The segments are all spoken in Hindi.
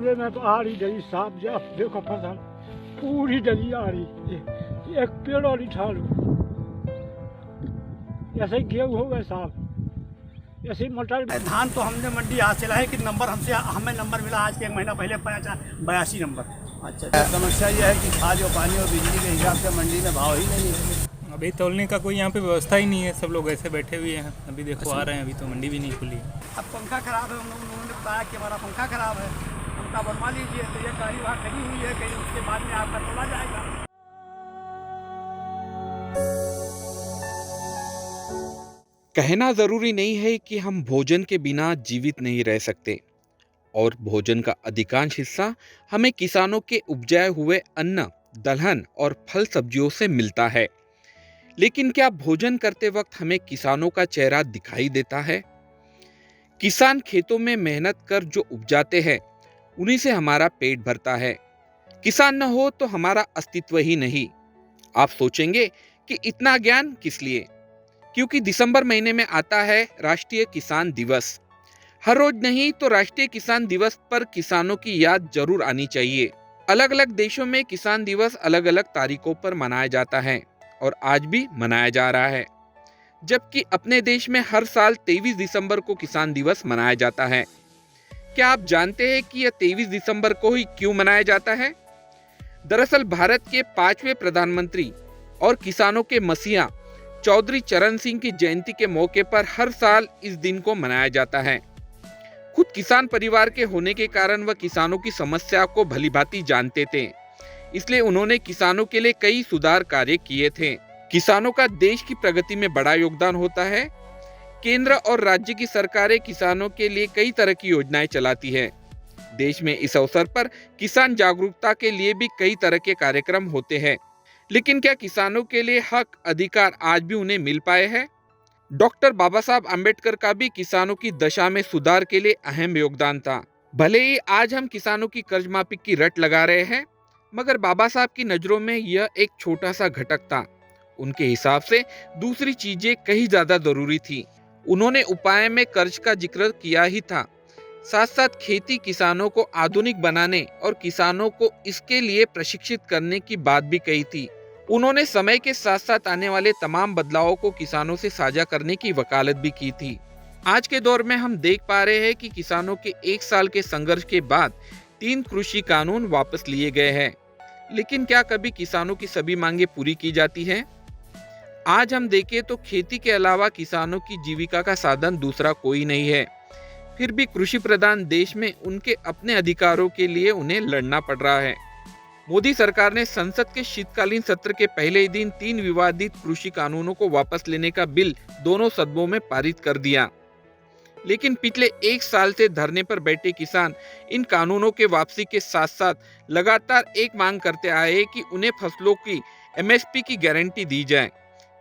कस्बे में तो आ रही डली साहब, जब देखो फसल पूरी डली आ रही, एक पेड़ और उठा लो, ऐसे ही गेहूँ हो गए साहब, ऐसे ही मटर। धान तो हमने मंडी हासिल है कि नंबर हमें नंबर मिला आज के 1 महीना पहले 82 नंबर। अच्छा, समस्या ये है कि खाद और पानी और बिजली के हिसाब से मंडी में भाव ही नहीं है। अभी तोलने का कोई यहाँ पे व्यवस्था ही नहीं है, सब लोग ऐसे बैठे हुए हैं। अभी देखो आ रहे हैं, अभी तो मंडी भी नहीं खुली है। अब पंखा खराब है, उन्होंने बताया कि हमारा पंखा खराब है, पंखा बनवा लीजिए। तो ये गाड़ी वहाँ खड़ी हुई है, कहीं उसके बाद में आपका तोला जाएगा। कहना जरूरी नहीं है कि हम भोजन के बिना जीवित नहीं रह सकते, और भोजन का अधिकांश हिस्सा हमें किसानों के उपजाए हुए अन्न, दलहन और फल सब्जियों से मिलता है। लेकिन क्या भोजन करते वक्त हमें किसानों का चेहरा दिखाई देता है? किसान खेतों में मेहनत कर जो उपजाते हैं, उन्हीं से हमारा पेट भरता है। किसान न हो तो हमारा अस्तित्व ही नहीं। आप सोचेंगे कि इतना ज्ञान किस लिए? क्योंकि दिसंबर महीने में आता है राष्ट्रीय किसान दिवस। हर रोज नहीं तो राष्ट्रीय किसान दिवस पर किसानों की याद जरूर आनी चाहिए। अलग अलग देशों में किसान दिवस अलग अलग तारीखों पर मनाया जाता है और आज भी मनाया जा रहा है, जबकि अपने देश में हर साल 23 दिसंबर को किसान दिवस मनाया जाता है। क्या आप जानते हैं कि यह 23 दिसंबर को ही क्यों मनाया जाता है? दरअसल भारत के 5वें प्रधानमंत्री और किसानों के मसीहा चौधरी चरण सिंह की जयंती के मौके पर हर साल इस दिन को मनाया जाता है। खुद किसान परिवार के होने के कारण वह किसानों की समस्या को भलीभांति जानते थे, इसलिए उन्होंने किसानों के लिए कई सुधार कार्य किए थे। किसानों का देश की प्रगति में बड़ा योगदान होता है। केंद्र और राज्य की सरकारें किसानों के लिए कई तरह की योजनाएं चलाती है। देश में इस अवसर पर किसान जागरूकता के लिए भी कई तरह के कार्यक्रम होते हैं। लेकिन क्या किसानों के लिए हक अधिकार आज भी उन्हें मिल पाए हैं? डॉक्टर बाबा साहब आम्बेडकर का भी किसानों की दशा में सुधार के लिए अहम योगदान था। भले ही आज हम किसानों की कर्ज माफी की रट लगा रहे हैं, मगर बाबा साहब की नजरों में यह एक छोटा सा घटक था। उनके हिसाब से दूसरी चीजें कहीं ज्यादा जरूरी थी। उन्होंने उपाय में कर्ज का जिक्र किया ही था, साथ साथ खेती किसानों को आधुनिक बनाने और किसानों को इसके लिए प्रशिक्षित करने की बात भी कही थी। उन्होंने समय के साथ साथ आने वाले तमाम बदलावों को किसानों से साझा करने की वकालत भी की थी। आज के दौर में हम देख पा रहे हैं कि किसानों के 1 साल के संघर्ष के बाद 3 कृषि कानून वापस लिए गए हैं। लेकिन क्या कभी किसानों की सभी मांगे पूरी की जाती हैं? आज हम देखें तो खेती के अलावा किसानों की जीविका का साधन दूसरा कोई नहीं है। फिर भी कृषि प्रधान देश में उनके अपने अधिकारों के लिए उन्हें लड़ना पड़ रहा है। मोदी सरकार ने संसद के शीतकालीन सत्र के पहले ही दिन 3 विवादित कृषि कानूनों को वापस लेने का बिल दोनों सदनों में पारित कर दिया। लेकिन पिछले 1 साल से धरने पर बैठे किसान इन कानूनों के वापसी के साथ साथ लगातार एक मांग करते आए हैं कि उन्हें फसलों की MSP की गारंटी दी जाए।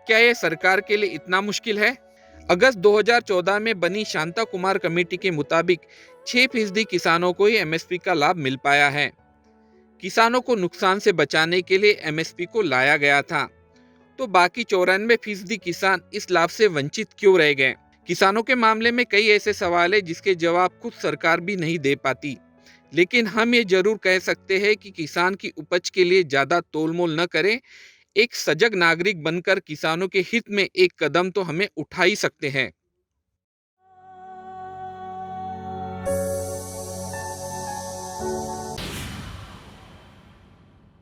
क्या यह सरकार के लिए इतना मुश्किल है? अगस्त 2014 में बनी शांता कुमार कमेटी के मुताबिक 6% किसानों को ही MSP का लाभ मिल पाया है। किसानों को नुकसान से बचाने के लिए MSP को लाया गया था, तो बाकी 94% किसान इस लाभ से वंचित क्यों रह गए? किसानों के मामले में कई ऐसे सवाल हैं जिसके जवाब खुद सरकार भी नहीं दे पाती। लेकिन हम ये जरूर कह सकते हैं कि किसान की उपज के लिए ज्यादा तोलमोल न करें। एक सजग नागरिक बनकर किसानों के हित में एक कदम तो हमें उठा ही सकते हैं।